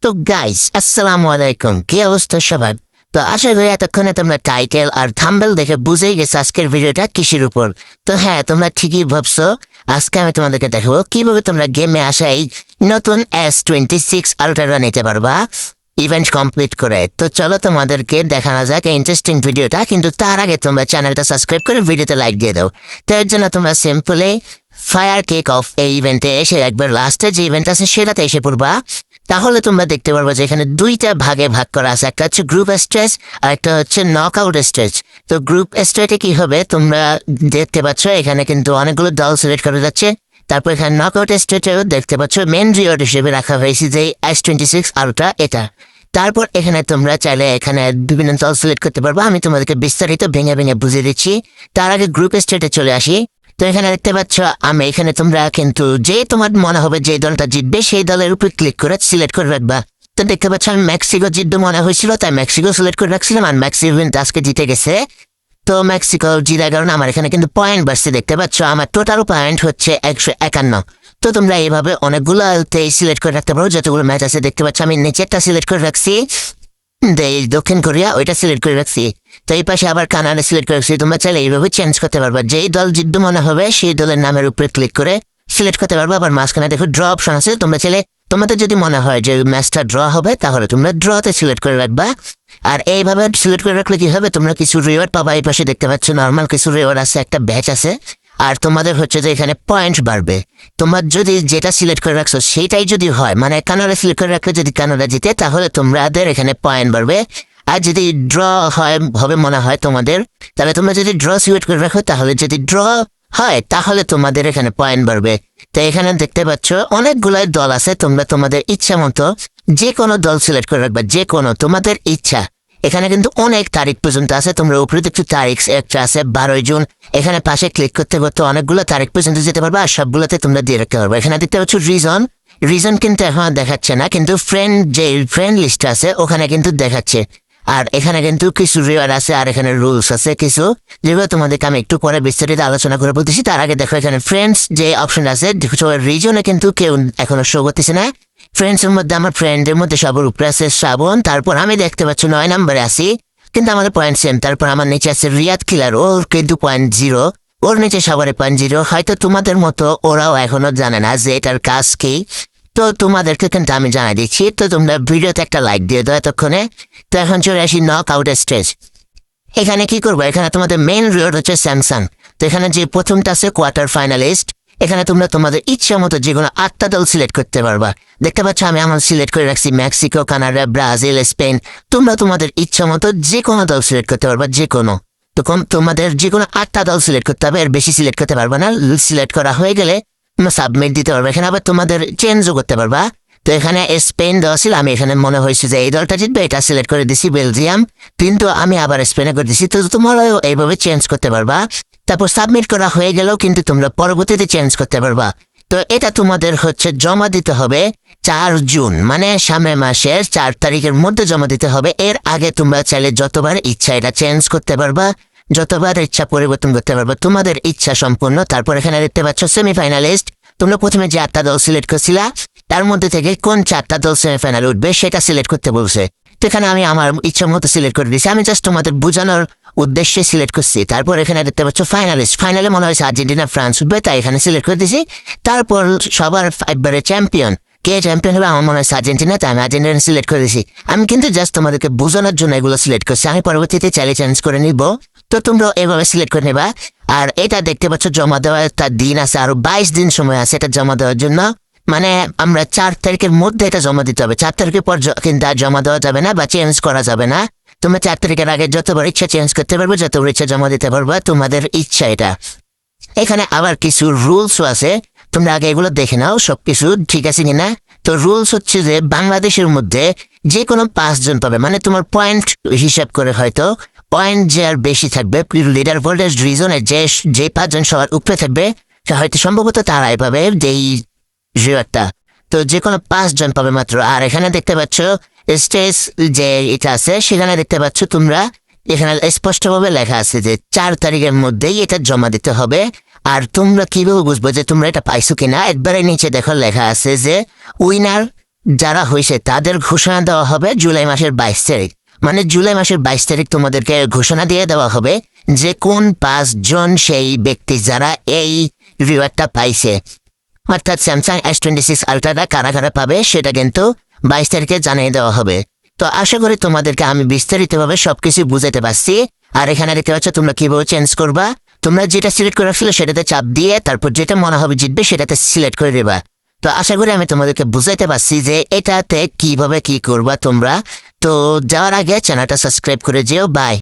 তো গাইস আসসালামু আলাইকুম, কি অবস্থা সবার? তো আশা করি এতক্ষণে তোমরা টাইটেল আর থাম্বনেল দেখে বুঝেই গেছো আজকের ভিডিওটা কিসের উপর। তো হ্যাঁ, তোমরা ঠিকই ভাবছো, আজকে আমি তোমাদেরকে দেখাবো কিভাবে তোমরা গেমে আসা এই নতুন S26 আলট্রা নিতে পারবা ইভেন্ট কমপ্লিট করে। তো চলো তোমাদেরকে দেখানো যাক এই ইন্টারেস্টিং ভিডিওটা, কিন্তু তার আগে তোমরা চ্যানেলটা সাবস্ক্রাইব করে ভিডিওতে লাইক দিয়ে দাও। তো এর জন্য তোমরা সিম্পলি ফায়ার কেক অফ এই ইভেন্টে এসে একবার লাস্টে যে ইভেন্ট আছে সেটাতে এসে পড়বা। তাহলে তোমরা দেখতে পারবো যে এখানে দুইটা ভাগে ভাগ করা আছে, একটা হচ্ছে গ্রুপ স্টেজ আর একটা হচ্ছে নকআউট স্টেজ। তো গ্রুপ স্টেজে কি হবে তোমরা দেখতে পাচ্ছ, এখানে কিন্তু অনেকগুলো দল সিলেক্ট করা যাচ্ছে। তারপর এখানে নকআউট স্টেজেও দেখতে পাচ্ছ মেন রিওয়ার্ড হিসেবে রাখা হয়েছে যে S26 আলট্রা এটা। তারপর এখানে তোমরা চাইলে এখানে বিভিন্ন দল সিলেক্ট করতে পারবো, আমি তোমাদেরকে বিস্তারিত ভেঙে ভেঙে বুঝিয়ে দিচ্ছি। তার আগে গ্রুপ স্টেজে চলে আসি। তো এখানে দেখতে পাচ্ছ আমি এখানে তোমরা কিন্তু যে তোমার মনে হবে যে দলটা জিতবে সেই দলের উপর ক্লিক করে সিলেক্ট করে রাখবা। তো দেখতে পাচ্ছ আমি মেক্সিকো জিতবে মনে হয়েছিল, তাই মেক্সিকো সিলেক্ট করে রাখছিলাম, আর মেক্সিকো আজকে জিতে গেছে। তো মেক্সিকো জিতার কারণে আমার এখানে কিন্তু পয়েন্ট বাড়ছে, দেখতে পাচ্ছ আমার টোটাল পয়েন্ট হচ্ছে 151। তো তোমরা এইভাবে অনেকগুলো সিলেক্ট করে রাখতে পারো, যতগুলো ম্যাচ আছে। দেখতে পাচ্ছ আমি নিচে একটা সিলেক্ট করে রাখছি, দক্ষিণ কোরিয়া, ওইটা সিলেক্ট করে রাখছি। তো এই পাশে আবার কানাডা সিলেক্ট করে রাখছি। তোমরা চাইলে এইভাবে চেঞ্জ করতে পারবা, যেই দল জিতবে মনে হবে সেই দলের নামের উপরে ক্লিক করে সিলেক্ট করতে পারবা। আবার মাঝখানে দেখো ড্র অপশন আছে, তোমরা চাইলে তোমাদের যদি মনে হয় যে ম্যাচটা ড্র হবে তাহলে তোমরা ড্রতে সিলেক্ট করে রাখবা। আর এইভাবে সিলেক্ট করে রাখলে কি হবে, তোমরা কিছু রিওয়ার্ড পাবা। এই পাশে দেখতে পাচ্ছ নর্মাল কিছু রিওয়ার্ড আছে, একটা ব্যাচ আছে, আর তোমাদের হচ্ছে যে এখানে পয়েন্ট বাড়বে। তোমার যদি যেটা সিলেক্ট করে রাখছো সেটাই যদি হয়, মানে কানাডা সিলেক্ট করে রাখলে যদি কানাডা জিতে তাহলে তোমাদের এখানে পয়েন্ট বাড়বে। আর যদি ড্র হবে মনে হয় তোমাদের, তাহলে তোমরা যদি ড্র সিলেক্ট করে রাখো তাহলে যদি ড্র হয় তাহলে তোমাদের এখানে পয়েন্ট বাড়বে। তো এখানে দেখতে পাচ্ছ অনেকগুলো দল আছে, তোমরা তোমাদের ইচ্ছা মতো যে কোনো দল সিলেক্ট করে রাখবা, যে কোনো তোমাদের ইচ্ছা। এখানে কিন্তু অনেক তারিখ পর্যন্ত আছে, তোমরা উপরে দেখছো তারিখ একটা আছে 12 জুন। এখানে পাশে ক্লিক করতে করতে অনেকগুলো তারিখ পর্যন্ত যেতে পারবা, আর সবগুলোতে তোমরা দিয়ে রাখতে পারবে। এখানে দেখতে পাচ্ছ রিজন কিন্তু এখন দেখাচ্ছে না, কিন্তু ফ্রেন্ড লিস্ট আছে ওখানে কিন্তু দেখাচ্ছে। আর এখানে কিন্তু কিছু রিওয়ার্ড আছে, আর এখানে রুলস আছে কিছু, যেগুলো তোমাদেরকে আমি একটু পরে বিস্তারিত আলোচনা করে বলতেছি। তার আগে দেখো এখানে ফ্রেন্ডস যে অপশন আছে, রিজনে কিন্তু কেউ এখনো শো করতেছে না। ফ্রেন্ডসের মধ্যে আমার ফ্রেন্ডের মধ্যে সবার উপরে আছে শ্রাবণ, তারপর আমি দেখতে পাচ্ছি 9 নম্বরে আছি, কিন্তু আমাদের পয়েন্ট সেম। তারপর আমার নিচে আছে রিয়াদ কিলার, ওর কিন্তু 0.0, ওর নিচে সবার 0.0। হয়তো তোমাদের মতো ওরাও এখনো জানে না যে এটার কাজ কি, তো তোমাদেরকে কিন্তু আমি জানাই দিচ্ছি। তো তোমরা ভিডিওতে একটা লাইক দিয়ে দাও এতক্ষণে। তো এখন চলে আসি নক আউট স্টেজ। এখানে কি করবো, এখানে তোমাদের মেন রিওয়ার্ড হচ্ছে স্যামসাং। তো এখানে যে প্রথমটা আছে কোয়ার্টার ফাইনালিস্ট, এখানে তোমরা তোমাদের ইচ্ছা মতো যে কোনো 8টা দল সিলেক্ট করতে পারবা। দেখতে পাচ্ছ আমি আমার সিলেক্ট করে রাখছি মেক্সিকো, কানাডা, ব্রাজিল, স্পেন। তোমরা তোমাদের ইচ্ছা মতো যে কোনো দল সিলেক্ট করতে পারবা, যে কোনো। তো তোমাদের যে কোনো 8টা দল সিলেক্ট করতে হবে, এর বেশি সিলেক্ট করতে পারবা না। সিলেক্ট করা হয়ে গেলে তোমরা সাবমিট দিতে পারবে। এখানে আবার তোমাদের চেঞ্জও করতে পারবা। তো এখানে স্পেন দেওয়া ছিল, আমি এখানে মনে হয়েছে যে এই দলটা জিতবে, এটা সিলেক্ট করে দিছি বেলজিয়াম, কিন্তু আমি আবার স্পেনে করে দিছি। তো তোমরাও এইভাবে চেঞ্জ করতে পারবা। তারপর সাবমিট করা হয়ে গেলেও কিন্তু তোমরা পরবর্তীতে চেঞ্জ করতে পারবা। তো এটা তোমাদের হচ্ছে জমা দিতে হবে 4 জুন, মানে সামনের মাসের 4 তারিখের মধ্যে জমা দিতে হবে। এর আগে তোমরা চাইলে যতবার ইচ্ছা এটা চেঞ্জ করতে পারবা, যতবার ইচ্ছা পরিবর্তন করতে পারবা, তোমাদের ইচ্ছা সম্পূর্ণ। তারপর এখানে দেখতে পাচ্ছ সেমিফাইনালিস্ট, তোমরা প্রথমে যে 8টা দল সিলেক্ট করছিলা তার মধ্যে থেকে কোন 4টা দল সেমিফাইনাল উঠবে সেটা সিলেক্ট করতে বলছে। তো এখানে আমি আমার ইচ্ছা মতো সিলেক্ট করে দিয়েছি, আমি জাস্ট তোমাদের বোঝানোর উদ্দেশ্যে সিলেক্ট করছি। তারপর এখানে দেখতে পাচ্ছ ফাইনালিস্ট, ফাইনালে মনে হয়েছে আর্জেন্টিনা ফ্রান্স উঠবে, তাই এখানে সিলেক্ট করে দিয়েছি। তারপর সবার একবারে চ্যাম্পিয়ন, কে চ্যাম্পিয়ন হবে আমার মনে হচ্ছে আর্জেন্টিনা, তাই আমি আর্জেন্টিনা সিলেক্ট করে দিয়েছি। আমি কিন্তু জাস্ট তোমাদেরকে বোঝানোর জন্য এগুলো সিলেক্ট করছি, আমি পরবর্তীতে চাইলে চেঞ্জ করে নিব। তো তোমরা এভাবে সিলেক্ট করে নেবা। আর এটা দেখতে পাচ্ছ জমা দেওয়ার তার দিন আছে, আরো 22 দিন সময় আছে এটা জমা দেওয়ার জন্য। মানে আমরা 4 তারিখের মধ্যে এটা জমা দিতে হবে, 4 তারিখের পর কিন্তু আর জমা দেওয়া যাবে না বা চেঞ্জ করা যাবে না। তোমরা 4 তারিখের আগে যতবার ইচ্ছা চেঞ্জ করতে পারবে, যতবার ইচ্ছা জমা দিতে পারবা, তোমাদের ইচ্ছা এটা। এখানে আবার কিছু রুলসও আছে, তোমরা আগে এগুলো দেখে নাও সবকিছু ঠিক আছে কিনা। তো রুলস হচ্ছে যে বাংলাদেশের মধ্যে যে কোনো 5 জন পাবে, মানে তোমার পয়েন্ট হিসাব করে হয়তো পয়েন্ট যে আর বেশি থাকবে লিডার বোর্ডের রিজনে যে 5 জন সবার উপরে থাকবে হয়তো সম্ভবত তারাই পাবে যেই রিওয়ার্ডটা। তো যে কোনো 5 জন পাবে মাত্র। আর এখানে দেখতে পাচ্ছ স্টেজ যে এটা আছে সেখানে দেখতে পাচ্ছ তোমরা এখানে স্পষ্টভাবে লেখা আছে যে 4 তারিখের মধ্যেই এটা জমা দিতে হবে। আর তোমরা কিভাবে বুঝবো যে তোমরা এটা পাইছো কিনা, একবারে নিচে দেখো লেখা আছে যে উইনার যারা হয়েছে তাদের ঘোষণা দেওয়া হবে জুলাই মাসের 22 তারিখ। মানে জুলাই মাসের 22 তারিখ তোমাদেরকে ঘোষণা দিয়ে দেওয়া হবে যে কোন 5 জন সেই ব্যক্তি যারা এই রিওয়ার্ডটা পাইছে, অর্থাৎ স্যামসাং S26 আলট্রাটা কারা কারা পাবে সেটা কিন্তু 22 তারিখে জানিয়ে দেওয়া হবে। তো আশা করি তোমাদেরকে আমি বিস্তারিতভাবে সবকিছু বুঝাতে পারছি। আর এখানে দেখতে পাচ্ছ তোমরা কিভাবে চেঞ্জ করবা। তোমরা যেটা সিলেক্ট করে রাখছিলে সেটাতে চাপ দিয়ে তারপর যেটা মনে হবে জিতবে সেটাতে সিলেক্ট করে দেবা। তো আশা করি আমি তোমাদেরকে বুঝাইতে পারছি যে এটাতে কিভাবে কি করবা তোমরা। তো যাওয়ার আগে চ্যানেলটা সাবস্ক্রাইব করে যেও। বাই।